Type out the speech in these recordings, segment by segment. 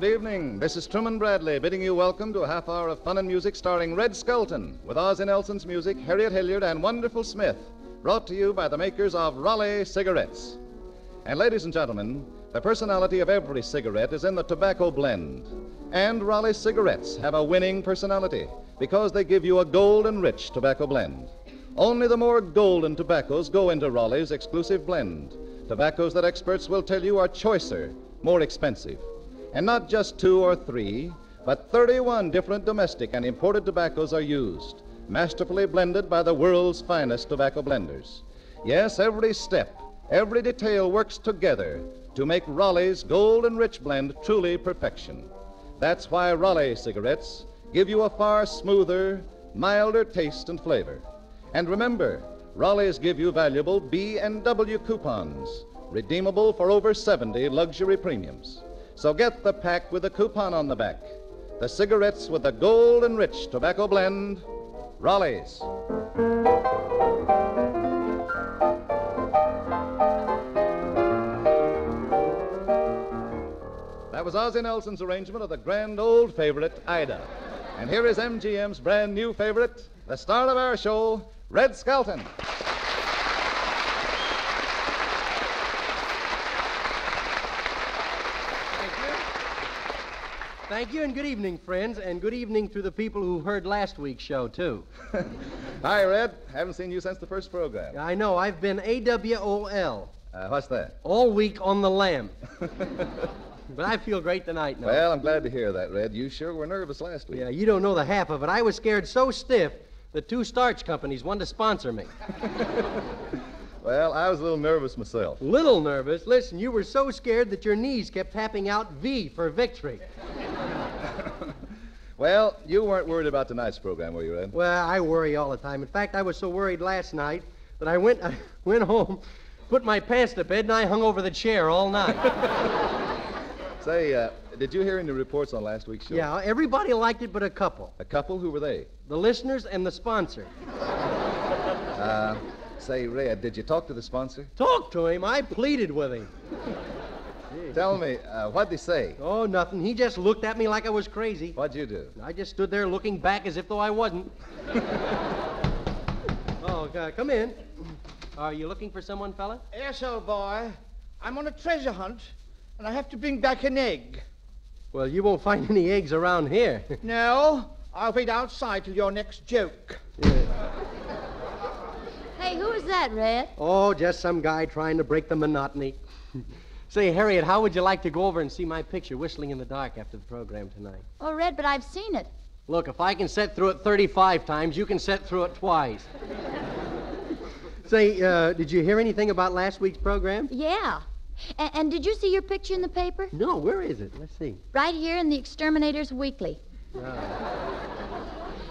evening. This is Truman Bradley bidding you welcome to a half hour of fun and music starring Red Skelton with Ozzie Nelson's music, Harriet Hilliard, and Wonderful Smith, brought to you by the makers of Raleigh cigarettes. And ladies and gentlemen, the personality of every cigarette is in the tobacco blend. And Raleigh cigarettes have a winning personality because they give you a golden rich tobacco blend. Only the more golden tobaccos go into Raleigh's exclusive blend. Tobaccos that experts will tell you are choicer, more expensive. And not just 2 or 3, but 31 different domestic and imported tobaccos are used, masterfully blended by the world's finest tobacco blenders. Yes, every step, every detail works together to make Raleigh's golden rich blend truly perfection. That's why Raleigh cigarettes give you a far smoother, milder taste and flavor. And remember, Raleigh's give you valuable B and W coupons, redeemable for over 70 luxury premiums. So get the pack with a coupon on the back. The cigarettes with the golden rich tobacco blend, Raleigh's. That was Ozzie Nelson's arrangement of the grand old favorite, Ida. And here is MGM's brand new favorite, the star of our show, Red Skelton. Thank you, and good evening, friends, and good evening to the people who heard last week's show, too. Hi, Red. Haven't seen you since the first program. I know. I've been AWOL. What's that? All week on the lam. But I feel great tonight, now. Well, I'm glad to hear that, Red. You sure were nervous last week. Yeah, you don't know the half of it. I was scared so stiff that 2 starch companies wanted to sponsor me. Well, I was a little nervous myself. Little nervous? Listen, you were so scared that your knees kept tapping out V for victory. Well, you weren't worried about tonight's program, were you, Red? Well, I worry all the time. In fact, I was so worried last night that I went home, put my pants to bed, and I hung over the chair all night. Say, did you hear any reports on last week's show? Yeah, everybody liked it but a couple. A couple? Who were they? The listeners and the sponsor. Say, Red, did you talk to the sponsor? Talk to him? I pleaded with him. Tell me, what'd they say? Oh, nothing. He just looked at me like I was crazy. What'd you do? I just stood there looking back as if though I wasn't. Oh, come in. Are you looking for someone, fella? Yes, old boy. I'm on a treasure hunt, and I have to bring back an egg. Well, you won't find any eggs around here. No, I'll wait outside till your next joke. Yeah. Hey, who is that, Red? Oh, just some guy trying to break the monotony. Say, Harriet, how would you like to go over and see my picture, Whistling in the Dark, after the program tonight? Oh, Red, but I've seen it. Look, if I can sit through it 35 times, you can sit through it twice. Say, did you hear anything about last week's program? Yeah. And did you see your picture in the paper? No, where is it? Let's see. Right here in the Exterminators Weekly.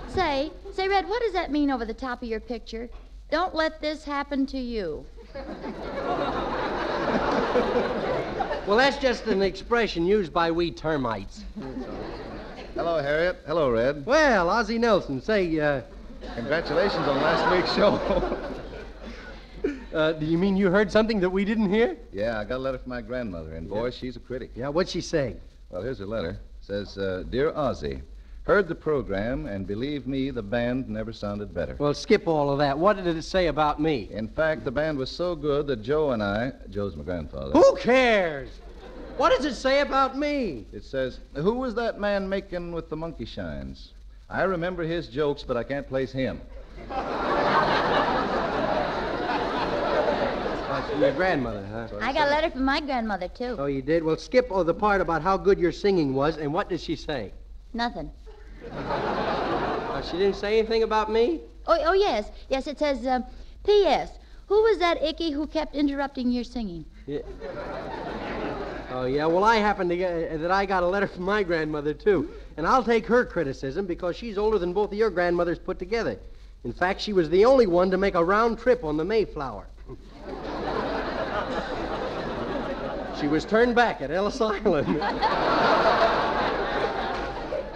Say, Red, what does that mean over the top of your picture? Don't let this happen to you. Well, that's just an expression used by we termites. Hello, Harriet. Hello, Red. Well, Ozzie Nelson, say, Congratulations on last week's show. Do you mean you heard something that we didn't hear? Yeah, I got a letter from my grandmother, and boy, she's a critic. Yeah, what'd she say? Well, here's her letter. It says, Dear Ozzie, heard the program, and believe me, the band never sounded better. Well, skip all of that. What did it say about me? In fact, the band was so good that Joe and I, Joe's my grandfather. Who cares? What does it say about me? It says, who was that man making with the monkey shines? I remember his jokes, but I can't place him. That's from your grandmother, huh? I got a letter from my grandmother, too. Oh, you did? Well, skip the part about how good your singing was, and what did she say? Nothing. She didn't say anything about me? Oh, yes. Yes, it says, P.S. Who was that Icky who kept interrupting your singing? Yeah. Oh, yeah, well, I happen to get that I got a letter from my grandmother, too. And I'll take her criticism because she's older than both of your grandmothers put together. In fact, she was the only one to make a round trip on the Mayflower. She was turned back at Ellis Island.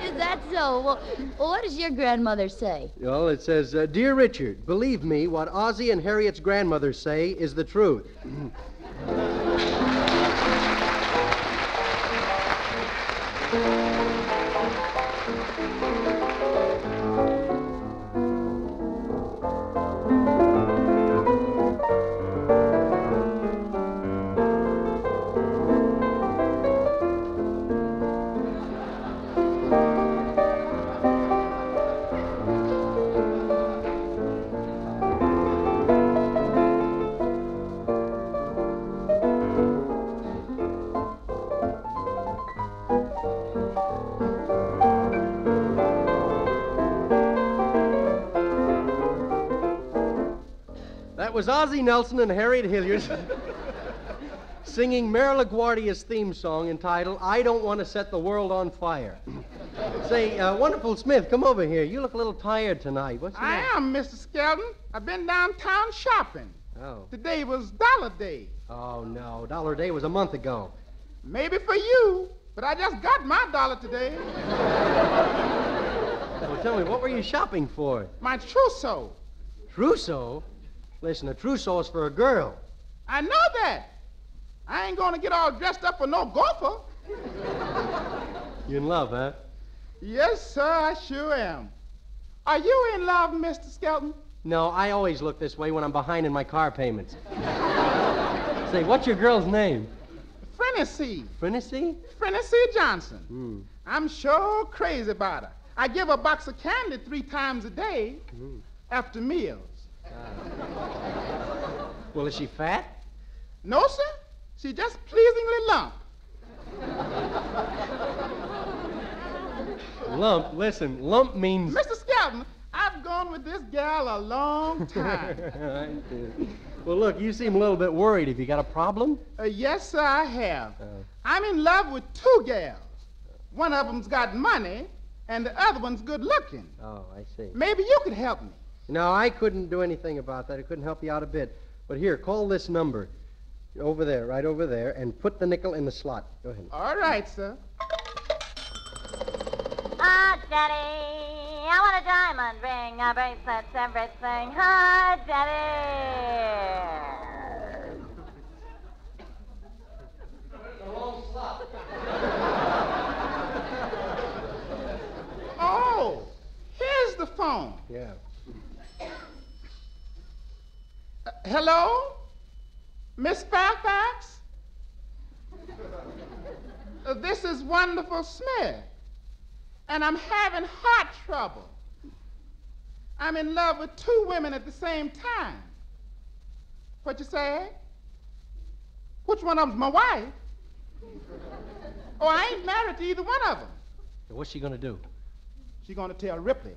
Is that so? Well, what does your grandmother say? Well, it says, Dear Richard, believe me, what Ozzie and Harriet's grandmothers say is the truth. was Ozzie Nelson and Harriet Hilliard singing Mayor LaGuardia's theme song entitled, I Don't Want to Set the World on Fire. Say, Wonderful Smith, come over here. You look a little tired tonight. What's the matter? I am, Mr. Skelton. I've been downtown shopping. Oh. Today was Dollar Day. Oh, no. Dollar Day was a month ago. Maybe for you, but I just got my dollar today. Well, tell me, what were you shopping for? My trousseau. Trousseau? Listen, a trousseau is for a girl. I know that. I ain't gonna get all dressed up for no gopher. You in love, huh? Yes, sir, I sure am. Are you in love, Mr. Skelton? No, I always look this way when I'm behind in my car payments. Say, what's your girl's name? Frenessy. Frenessy? Frenessy Johnson. I'm sure crazy about her. I give her a box of candy 3 times a day after meals. Well, is she fat? No, sir. She just pleasingly lump. Lump? Listen, lump means... Mr. Skelton, I've gone with this gal a long time. I do. Well, look, you seem a little bit worried. Have you got a problem? Yes, sir, I have. I'm in love with 2 gals. One of them's got money, and the other one's good looking. Oh, I see. Maybe you could help me. No, I couldn't do anything about that. I couldn't help you out a bit. But here, call this number. Over there, right over there, and put the nickel in the slot. Go ahead. All right, sir. Ah, Daddy, I want a diamond ring, a bracelet, everything. Ah, Daddy. The wrong slot. Oh, here's the phone. Yeah. Hello? Miss Fairfax? This is Wonderful Smith, and I'm having heart trouble. I'm in love with 2 women at the same time. What you say? Which one of them's my wife? Oh, I ain't married to either one of them. So what's she gonna do? She's gonna tell Ripley.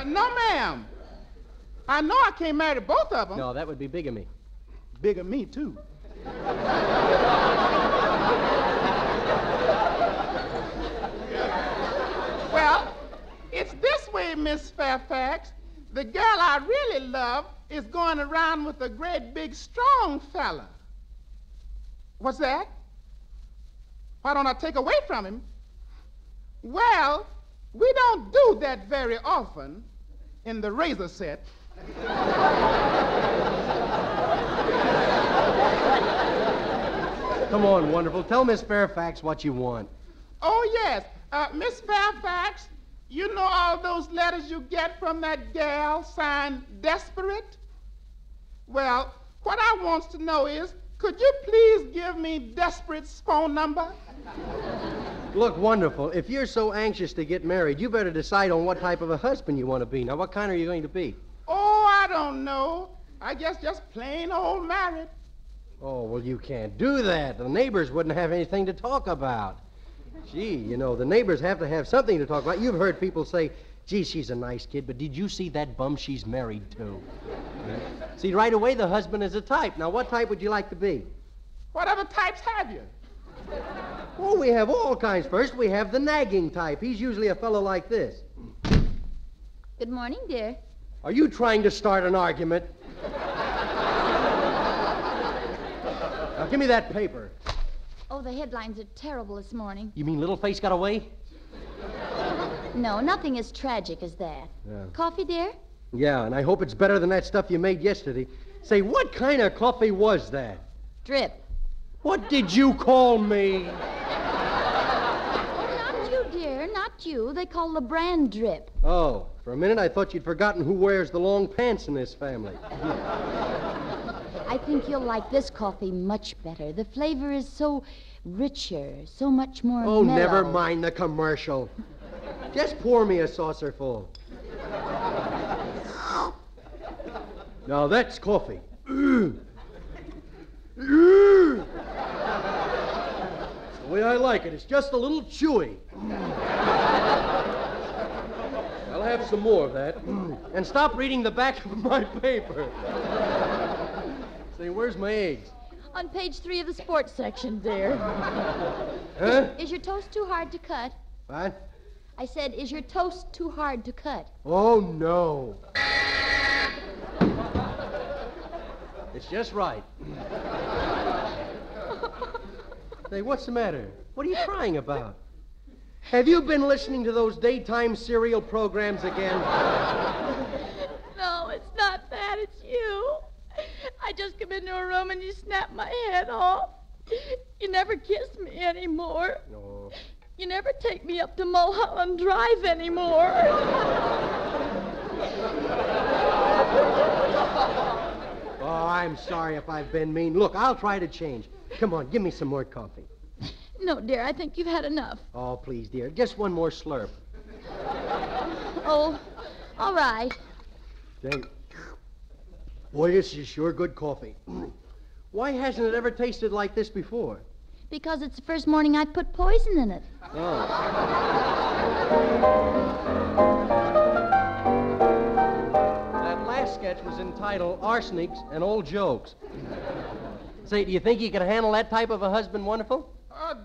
No, ma'am. I know I can't marry both of them. No, that would be bigamy. Bigger me, too. Well, it's this way, Miss Fairfax. The girl I really love is going around with a great big strong fella. What's that? Why don't I take away from him? Well, we don't do that very often in the razor set. Come on, Wonderful. Tell Miss Fairfax what you want. Oh, yes. Miss Fairfax, you know all those letters you get from that gal signed Desperate? Well, what I wants to know is, could you please give me Desperate's phone number? Look, Wonderful, if you're so anxious to get married, you better decide on what type of a husband you want to be. Now, what kind are you going to be? Oh, I don't know. I guess just plain old married. Oh, well, you can't do that. The neighbors wouldn't have anything to talk about. Gee, you know, the neighbors have to have something to talk about. You've heard people say, gee, she's a nice kid, but did you see that bum she's married to? See, right away, the husband is a type. Now, what type would you like to be? What other types have you? Oh, we have all kinds. First, we have the nagging type. He's usually a fellow like this. Good morning, dear. Are you trying to start an argument? Now, give me that paper. Oh, the headlines are terrible this morning. You mean Little Face got away? No, nothing as tragic as that. Yeah. Coffee, dear? Yeah, and I hope it's better than that stuff you made yesterday. Say, what kind of coffee was that? Drip. What did you call me? Oh, not you, dear, not you. They call the brand Drip. Oh, for a minute I thought you'd forgotten who wears the long pants in this family. I think you'll like this coffee much better. The flavor is so richer, so much more Oh, mellow. never mind the commercial. Just pour me a saucerful. Now that's coffee. It's the way I like it. It's just a little chewy. I'll have some more of that. And stop reading the back of my paper. Say, where's my eggs? On page 3 of the sports section, dear. Huh? Is your toast too hard to cut? What? I said, is your toast too hard to cut? Oh, no. It's just right. Say, what's the matter? What are you crying about? Have you been listening to those daytime serial programs again? No, it's not that. It's you. I just come into a room and you snap my head off. You never kiss me anymore. No. You never take me up to Mulholland Drive anymore. Oh, I'm sorry if I've been mean. Look, I'll try to change. Come on, give me some more coffee. No, dear, I think you've had enough. Oh, please, dear. Just one more slurp. Oh, all right. Thank. Boy, this is sure good coffee. Why hasn't it ever tasted like this before? Because it's the first morning I put poison in it. Oh. That last sketch was entitled Arsenics and Old Jokes. Say, do you think you could handle that type of a husband wonderful?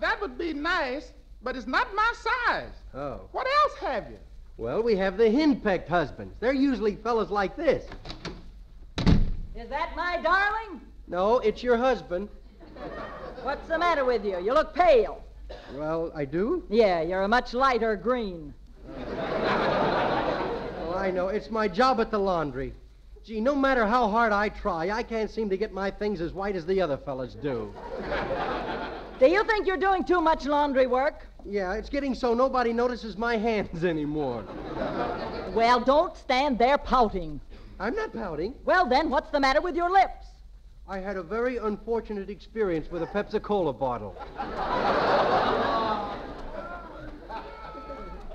That would be nice, but it's not my size. Oh. What else have you? Well, we have the henpecked husbands. They're usually fellas like this. Is that my darling? No, it's your husband. What's the matter with you? You look pale. Well, I do? Yeah, you're a much lighter green. Oh, I know. It's my job at the laundry. Gee, no matter how hard I try, I can't seem to get my things as white as the other fellas do. Do you think you're doing too much laundry work? Yeah, it's getting so nobody notices my hands anymore. Well, don't stand there pouting. I'm not pouting. Well, then, what's the matter with your lips? I had a very unfortunate experience with a Pepsi-Cola bottle.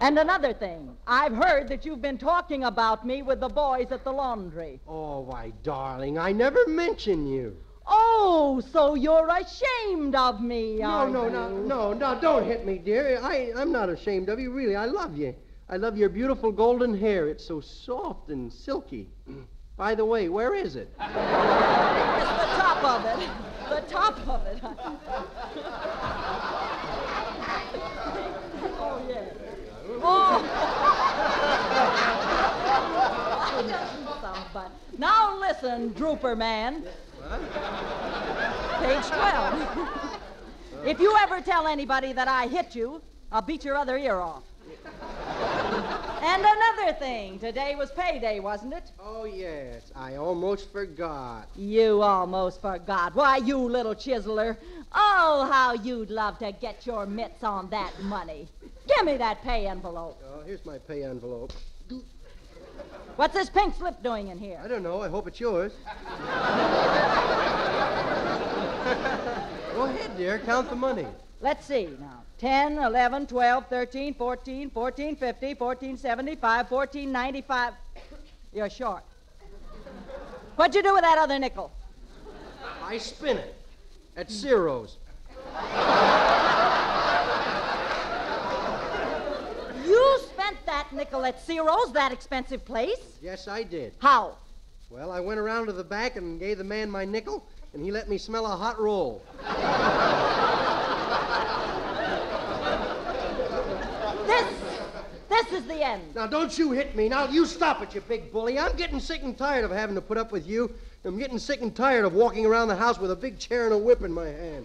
And another thing, I've heard that you've been talking about me with the boys at the laundry. Oh, why, darling, I never mention you. Oh, so you're ashamed of me, are No, you? don't hit me, dear. I'm not ashamed of you, really. I love you. I love your beautiful golden hair. It's so soft and silky. By the way, where is it? It's the top of it. The top of it. Oh, yeah. Oh. Some butt. Now listen, Drooper Man. What? Page 12. If you ever tell anybody that I hit you, I'll beat your other ear off. And another thing, today was payday, wasn't it? Oh, yes. I almost forgot. You almost forgot. Why, you little chiseler. Oh, how you'd love to get your mitts on that money. Give me that pay envelope. Oh, here's my pay envelope. What's this pink slip doing in here? I don't know. I hope it's yours. Go ahead, dear. Count the money. Let's see now. 10, 11, 12, 13, 14, 14, 50, 14, 75, 14, 95. You're short. What'd you do with that other nickel? I spin it at Ciro's. You spent that nickel at Ciro's, that expensive place? Yes, I did. How? Well, I went around to the back and gave the man my nickel, and he let me smell a hot roll. This is the end. Now, don't you hit me. Now, you stop it, you big bully. I'm getting sick and tired of having to put up with you. I'm getting sick and tired of walking around the house with a big chair and a whip in my hand.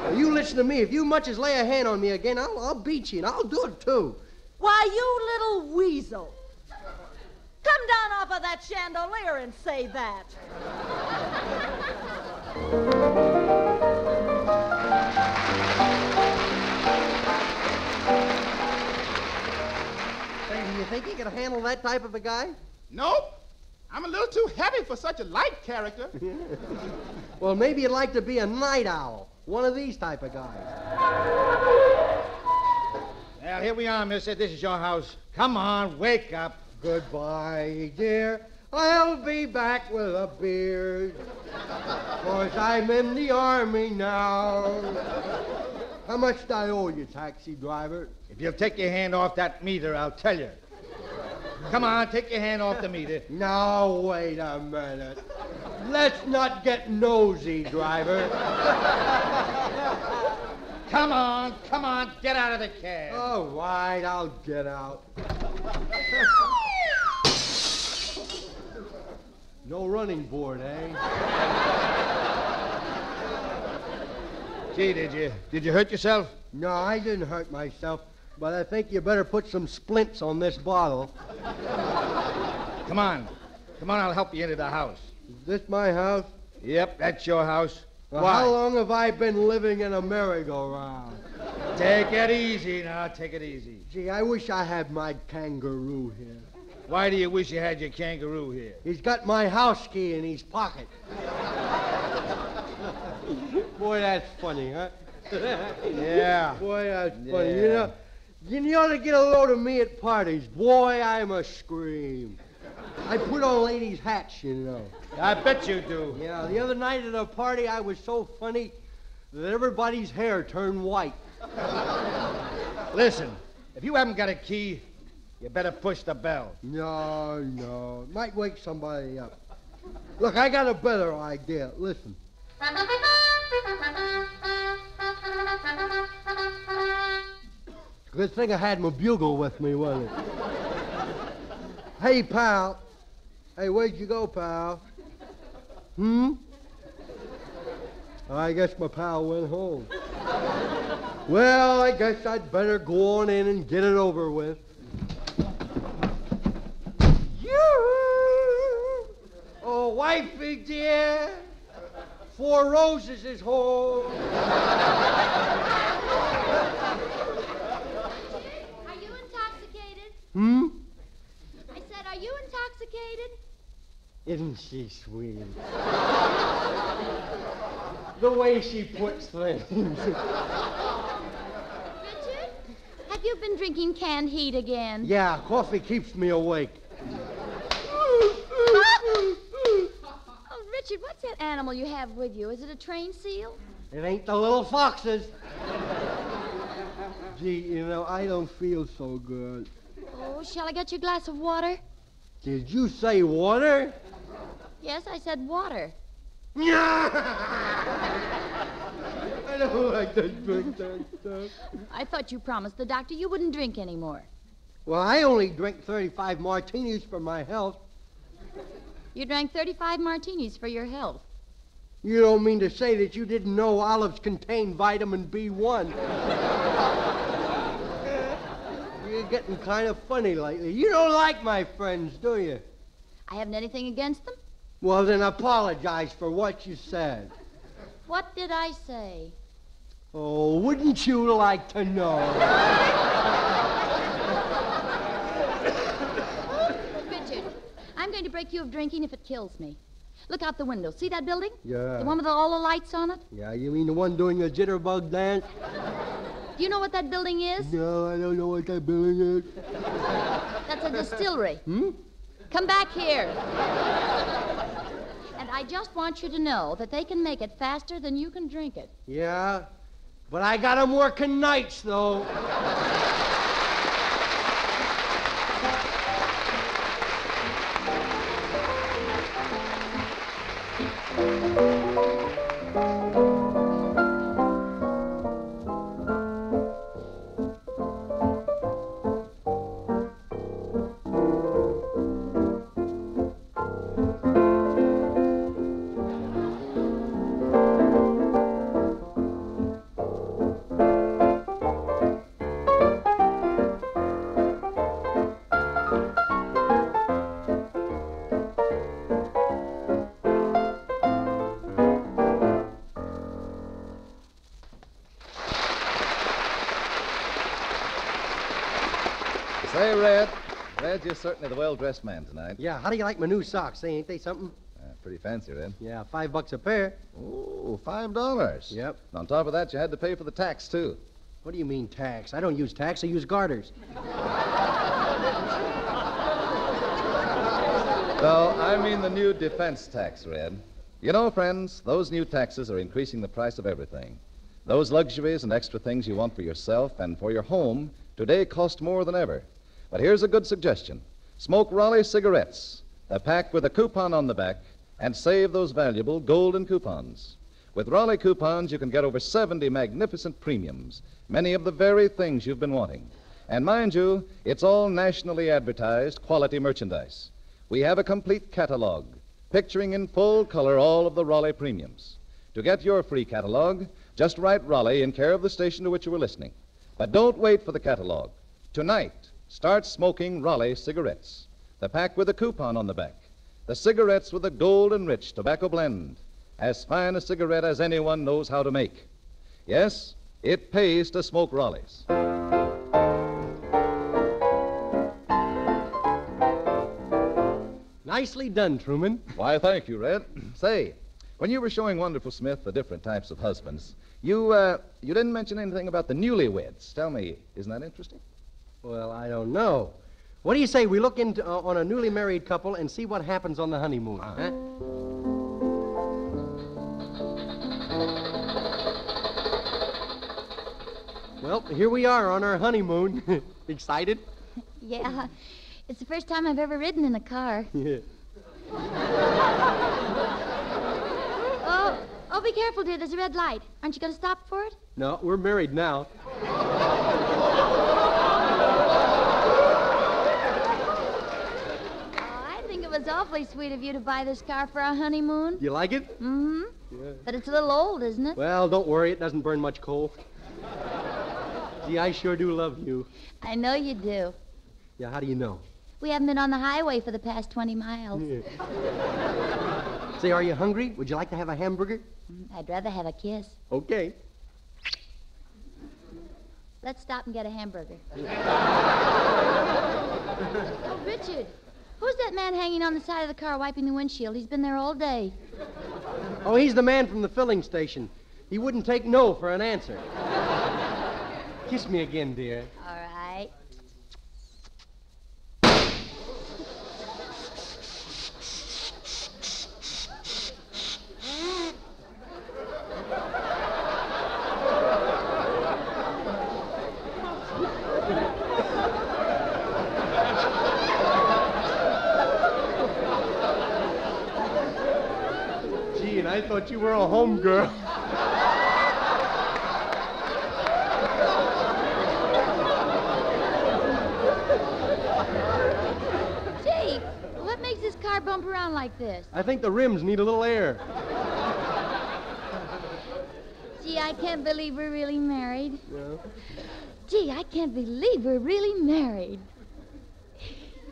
Now, you listen to me. If you much as lay a hand on me again, I'll beat you, and I'll do it, too. Why, you little weasel. Come down off of that chandelier and say that. Say, do you think you can handle that type of a guy? Nope. I'm a little too heavy for such a light character. Well, maybe you'd like to be a night owl. One of these type of guys. Well, here we are, mister. This is your house. Come on, wake up. Goodbye, dear. I'll be back with a beard. 'Cause I'm in the army now. How much do I owe you, taxi driver? If you'll take your hand off that meter, I'll tell you. Come on, take your hand off the meter. Now, wait a minute. Let's not get nosy, driver. Come on, get out of the cab. All right, I'll get out. No running board, eh? Gee, did you hurt yourself? No, I didn't hurt myself, but I think you better put some splints on this bottle. Come on, I'll help you into the house. Is this my house? Yep, that's your house. Well, Why? how long have I been living in a merry-go-round? Take it easy now, take it easy. Gee, I wish I had my kangaroo here. Why do you wish you had your kangaroo here? He's got my house key in his pocket. Boy, that's funny, huh? Yeah. Boy, that's funny. You ought to get a load of me at parties. Boy, I'm a scream. I put on ladies' hats, you know. I bet you do. Yeah, the other night at a party, I was so funny that everybody's hair turned white. Listen, if you haven't got a key, you better push the bell. No. It might wake somebody up. Look, I got a better idea. Listen. Good thing I had my bugle with me, wasn't it? Hey, pal. Hey, where'd you go, pal? I guess my pal went home. Well, I guess I'd better go on in and get it over with. Oh, wifey dear, 4 Roses is home. Are you intoxicated? I said, are you intoxicated? Isn't she sweet? The way she puts things. Richard, have you been drinking canned heat again? Yeah, coffee keeps me awake. Oh, Richard, what's that animal you have with you? Is it a trained seal? It ain't the little foxes. Gee, I don't feel so good. Oh, shall I get you a glass of water? Did you say water? Yes, I said water. I don't like to drink that stuff. I thought you promised the doctor you wouldn't drink anymore. Well, I only drink 35 martinis for my health. You drank 35 martinis for your health. You don't mean to say that you didn't know olives contain vitamin B1. You're getting kind of funny lately. You don't like my friends, do you? I haven't anything against them. Well, then apologize for what you said. What did I say? Oh, wouldn't you like to know? Richard, I'm going to break you of drinking if it kills me. Look out the window. See that building? Yeah. The one with all the lights on it? Yeah, you mean the one doing the jitterbug dance? Do you know what that building is? No, I don't know what that building is. That's a distillery. Come back here. And I just want you to know that they can make it faster than you can drink it. Yeah, but I got 'em working nights, though. Say, Red, you're certainly the well-dressed man tonight. Yeah, how do you like my new socks? Ain't they something? Pretty fancy, Red. Yeah, $5 a pair. Oh, $5. Yep. And on top of that, you had to pay for the tax, too. What do you mean tax? I don't use tax, I use garters. No, I mean the new defense tax, Red. You know, friends, those new taxes are increasing the price of everything. Those luxuries and extra things you want for yourself and for your home today cost more than ever. But here's a good suggestion. Smoke Raleigh cigarettes, the pack with a coupon on the back, and save those valuable golden coupons. With Raleigh coupons, you can get over 70 magnificent premiums, many of the very things you've been wanting. And mind you, it's all nationally advertised quality merchandise. We have a complete catalog, picturing in full color all of the Raleigh premiums. To get your free catalog, just write Raleigh in care of the station to which you were listening. But don't wait for the catalog. Tonight, start smoking Raleigh cigarettes, the pack with a coupon on the back, the cigarettes with a gold and rich tobacco blend, as fine a cigarette as anyone knows how to make. Yes, it pays to smoke Raleighs. Nicely done, Truman. Why, thank you, Red. Say, when you were showing Wonderful Smith the different types of husbands, you didn't mention anything about the newlyweds. Tell me, isn't that interesting? Well, I don't know. What do you say we look into on a newly married couple and see what happens on the honeymoon? Huh? Well, here we are on our honeymoon. Excited? Yeah. It's the first time I've ever ridden in a car. Yeah. Oh, be careful, dear. There's a red light. Aren't you going to stop for it? No, we're married now. I think it was awfully sweet of you to buy this car for our honeymoon. You like it? Mm-hmm. Yeah. But it's a little old, isn't it? Well, don't worry. It doesn't burn much coal. Gee, I sure do love you. I know you do. Yeah, how do you know? We haven't been on the highway for the past 20 miles. Yeah. Say, are you hungry? Would you like to have a hamburger? I'd rather have a kiss. Okay. Let's stop and get a hamburger. Oh, Richard, who's that man hanging on the side of the car wiping the windshield? He's been there all day. Oh, he's the man from the filling station. He wouldn't take no for an answer. Kiss me again, dear. All right. Gee, and I thought you were a home girl. Gee, what makes this car bump around like this? I think the rims need a little air. Gee, I can't believe we're really married. Yeah. Gee, I can't believe we're really married.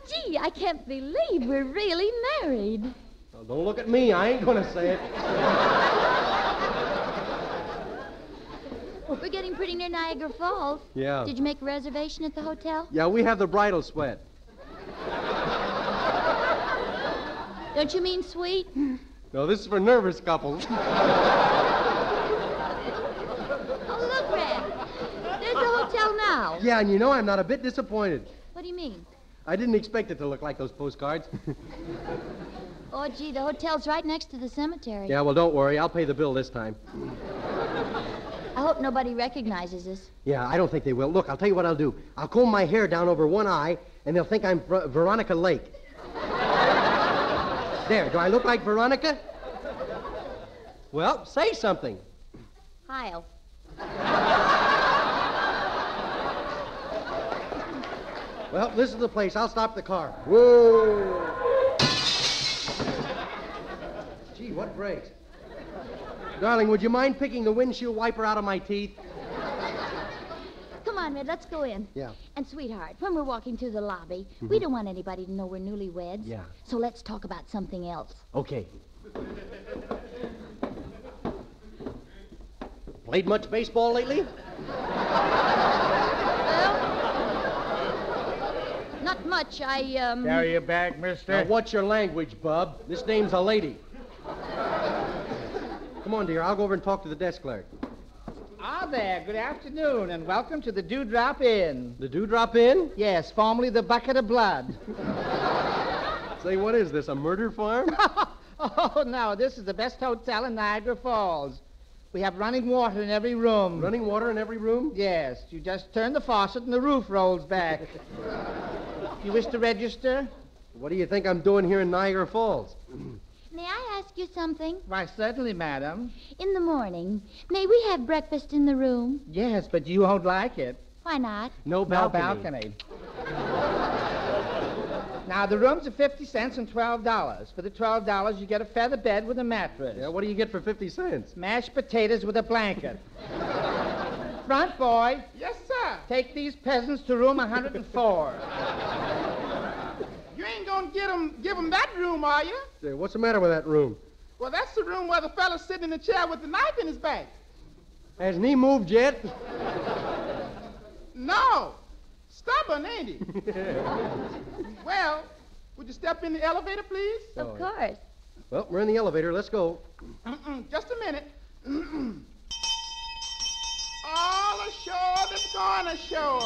Gee, I can't believe we're really married. Well, don't look at me. I ain't gonna say it. We're getting pretty near Niagara Falls. Yeah. Did you make a reservation at the hotel? Yeah, we have the bridal sweat. Don't you mean sweet? No, this is for nervous couples. Oh, look, Red. There's the hotel now. Yeah, and you know I'm not a bit disappointed. What do you mean? I didn't expect it to look like those postcards. Oh, gee, the hotel's right next to the cemetery. Yeah, well, don't worry. I'll pay the bill this time. I hope nobody recognizes us. Yeah, I don't think they will. Look, I'll tell you what I'll do. I'll comb my hair down over one eye, and they'll think I'm Veronica Lake. There, do I look like Veronica? Well, say something. Heil. Well, this is the place. I'll stop the car. Whoa! Gee, what brakes? Darling, would you mind picking the windshield wiper out of my teeth? Come on, Red, let's go in. Yeah. And, sweetheart, when we're walking through the lobby, we don't want anybody to know we're newlyweds. Yeah. So let's talk about something else. Okay. Played much baseball lately? Not much. Carry your bag, mister. Now, what's your language, bub? This dame's a lady. Come on, dear. I'll go over and talk to the desk clerk. Ah, there. Good afternoon, and welcome to the Dewdrop Inn. The Dewdrop Inn? Yes, formerly the Bucket of Blood. Say, what is this, a murder farm? Oh, no, this is the best hotel in Niagara Falls. We have running water in every room. Running water in every room? Yes, you just turn the faucet and the roof rolls back. You wish to register? What do you think I'm doing here in Niagara Falls? May I ask you something? Why, certainly, madam. In the morning, may we have breakfast in the room? Yes, but you won't like it. Why not? No No balcony. balcony. Now, the rooms are 50 cents and $12. For the $12, you get a feather bed with a mattress. Yeah, what do you get for 50 cents? Mashed potatoes with a blanket. Front boy, Yes, sir. take these peasants to room 104. You ain't gonna give 'em that room, are you? Say, what's the matter with that room? Well, that's the room where the fellow's sitting in the chair with the knife in his back. Hasn't he moved yet? No. Stubborn, ain't he? Well, would you step in the elevator, please? Of course. Well, we're in the elevator. Let's go. Just a minute. All ashore that's going ashore.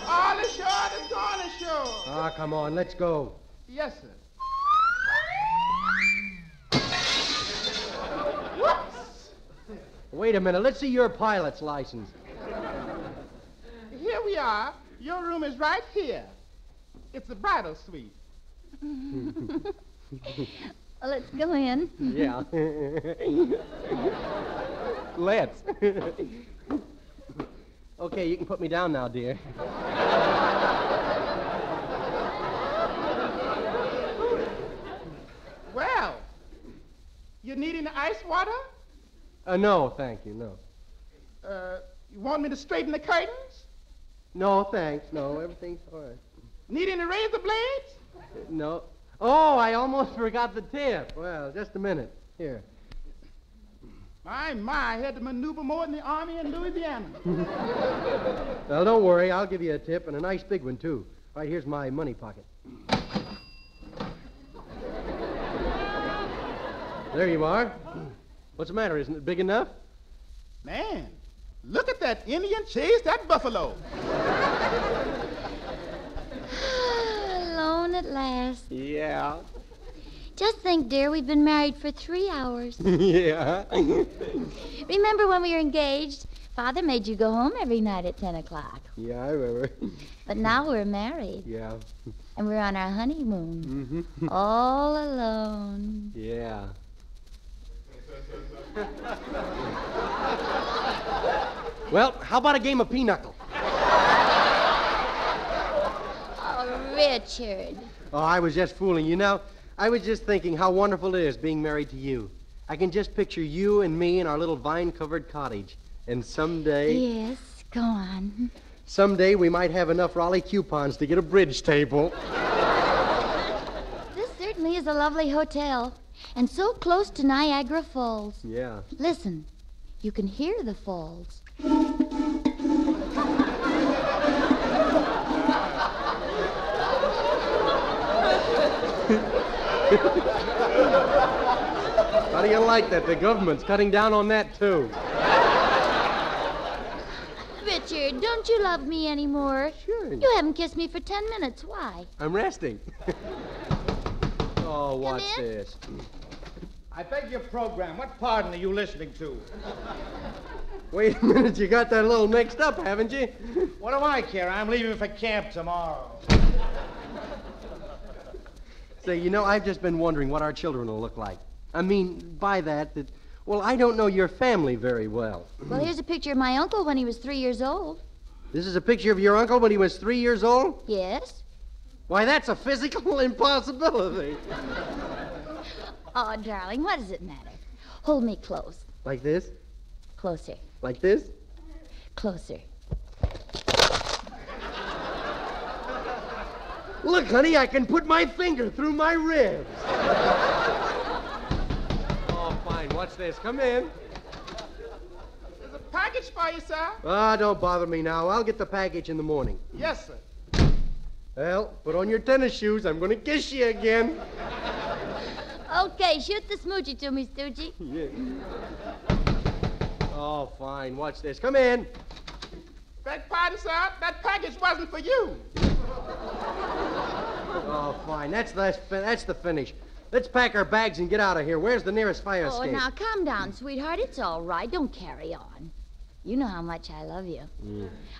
All ashore that's going ashore. Ah, come on. Let's go. Yes, sir. Whoops. Wait a minute. Let's see your pilot's license. Here we are. Your room is right here. It's a bridal suite. Well, let's go in. Yeah. Let's. Okay, you can put me down now, dear. Well, you needing the ice water? No, thank you. No. You want me to straighten the curtains? No, thanks. No, everything's all right. Needing the razor blades? No. Oh, I almost forgot the tip. Well, just a minute. Here. My, I had to maneuver more than the Army in Louisiana. Well, don't worry. I'll give you a tip, and a nice big one, too. Right, here's my money pocket. There you are. What's the matter? Isn't it big enough? Man, look at that Indian chase that buffalo. Alone at last. Yeah. Just think, dear, we've been married for 3 hours. Yeah. Remember when we were engaged? Father made you go home every night at 10 o'clock. Yeah, I remember. But now we're married. Yeah. And we're on our honeymoon. Mm-hmm. All alone. Yeah. Well, how about a game of pinochle? Oh, Richard. Oh, I was just fooling you. Now, I was just thinking how wonderful it is being married to you. I can just picture you and me in our little vine-covered cottage. And someday... Yes, go on. Someday we might have enough Raleigh coupons to get a bridge table. This certainly is a lovely hotel. And so close to Niagara Falls. Yeah. Listen, you can hear the falls. How do you like that? The government's cutting down on that, too. Richard, don't you love me anymore? Sure. You haven't kissed me for 10 minutes. Why? I'm resting. Oh, what's in. this? I beg your program. What pardon are you listening to? Wait a minute, you got that a little mixed up, haven't you? What do I care? I'm leaving for camp tomorrow. Say, you know, I've just been wondering what our children will look like. I mean, by that, well, I don't know your family very well. Well, here's a picture of my uncle when he was 3 years old. This is a picture of your uncle when he was 3 years old? Yes. Why, that's a physical impossibility. Oh, darling, what does it matter? Hold me close. Like this? Closer. Like this? Closer. Look, honey, I can put my finger through my ribs. Oh, fine. What's this? Come in. There's a package for you, sir. Ah, don't bother me now. I'll get the package in the morning. Yes, sir. Well, put on your tennis shoes. I'm going to kiss you again. Okay, shoot the smoochie to me, Stoogie. Yeah. Oh, fine. Watch this. Come in. Beg pardon, sir. That package wasn't for you. Oh, fine. That's the finish. Let's pack our bags and get out of here. Where's the nearest fire Oh, escape? now calm down, sweetheart. It's all right. Don't carry on. You know how much I love you.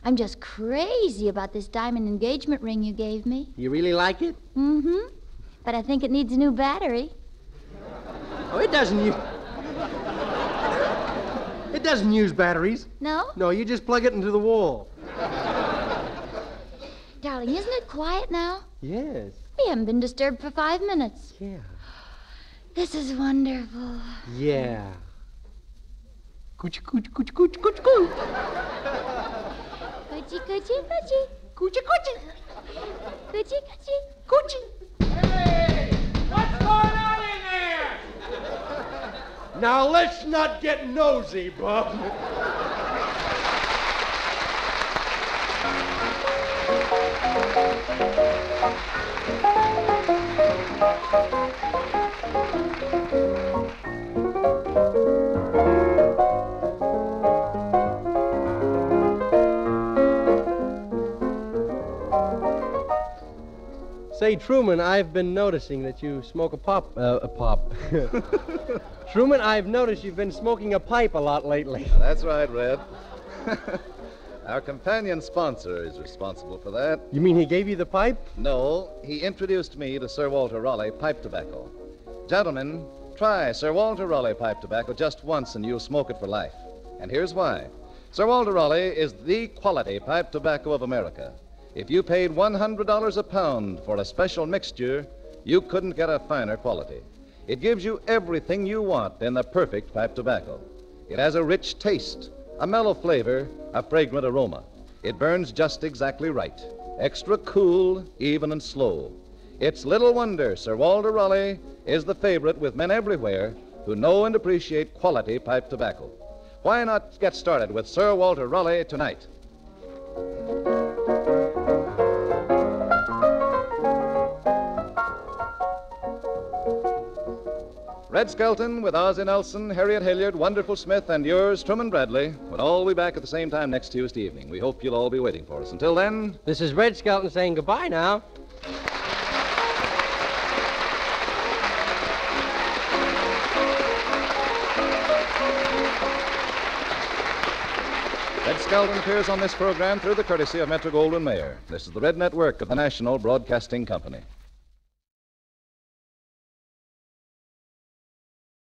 I'm just crazy about this diamond engagement ring you gave me. You really like it? Mm-hmm. But I think it needs a new battery. Oh, it doesn't use... It doesn't use batteries. No? No, you just plug it into the wall. Darling, isn't it quiet now? Yes. We haven't been disturbed for 5 minutes. Yeah. This is wonderful. Yeah. Coochie, coochie, coochie, coochie, coochie, coochie. Coochie, coochie, coochie. Coochie, coochie. Coochie, coochie. Coochie. Hey! What's going on in there? Now, let's not get nosy, Bob. Say, Truman, I've been noticing that you smoke a pop. Truman, I've noticed you've been smoking a pipe a lot lately. That's right, Red. Our companion sponsor is responsible for that. You mean he gave you the pipe? No, he introduced me to Sir Walter Raleigh pipe tobacco. Gentlemen, try Sir Walter Raleigh pipe tobacco just once and you'll smoke it for life. And here's why. Sir Walter Raleigh is the quality pipe tobacco of America. If you paid $100 a pound for a special mixture, you couldn't get a finer quality. It gives you everything you want in the perfect pipe tobacco. It has a rich taste, a mellow flavor, a fragrant aroma. It burns just exactly right. Extra cool, even and slow. It's little wonder Sir Walter Raleigh is the favorite with men everywhere who know and appreciate quality pipe tobacco. Why not get started with Sir Walter Raleigh tonight? Red Skelton with Ozzie Nelson, Harriet Hilliard, Wonderful Smith, and yours, Truman Bradley, will all be back at the same time next Tuesday evening. We hope you'll all be waiting for us. Until then... This is Red Skelton saying goodbye now. Red Skelton appears on this program through the courtesy of Metro-Goldwyn-Mayer. This is the Red Network of the National Broadcasting Company.